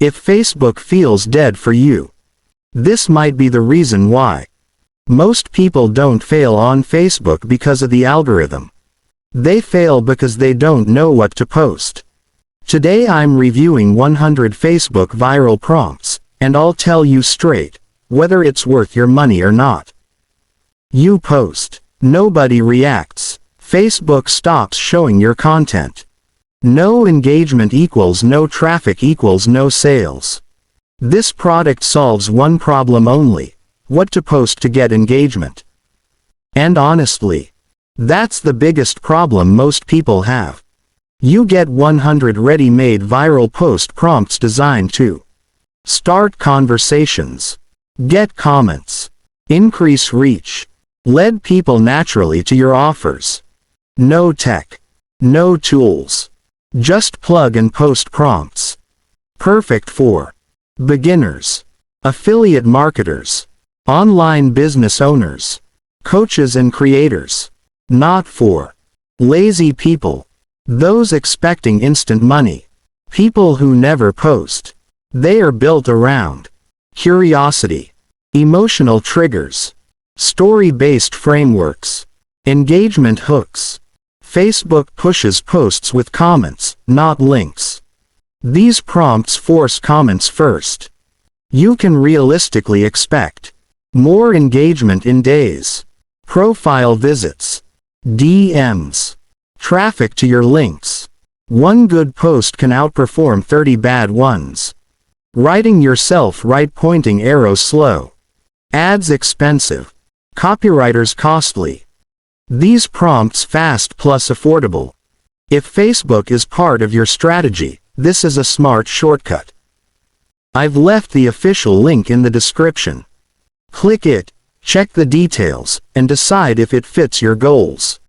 If Facebook feels dead for you, this might be the reason why. Most people don't fail on Facebook because of the algorithm. They fail because they don't know what to post. Today I'm reviewing 100 Facebook viral prompts, and I'll tell you straight, whether it's worth your money or not. You post. Nobody reacts. Facebook stops showing your content. No engagement equals no traffic equals no sales. This product solves one problem only: what to post to get engagement. And honestly, that's the biggest problem most people have. You get 100 ready-made viral post prompts designed to start conversations, get comments, increase reach, lead people naturally to your offers. No tech, no tools, just plug and post prompts. Perfect for beginners, affiliate marketers, online business owners, coaches and creators. Not for lazy people, those expecting instant money, people who never post. They are built around curiosity, emotional triggers, story-based frameworks, engagement hooks. Facebook pushes posts with comments, not links. These prompts force comments first. You can realistically expect more engagement in days, profile visits, DMs, traffic to your links. One good post can outperform 30 bad ones. Writing yourself right, pointing arrows slow. Ads expensive. Copywriters costly. These prompts fast plus affordable. If Facebook is part of your strategy, this is a smart shortcut. I've left the official link in the description. Click it, check the details, and decide if it fits your goals.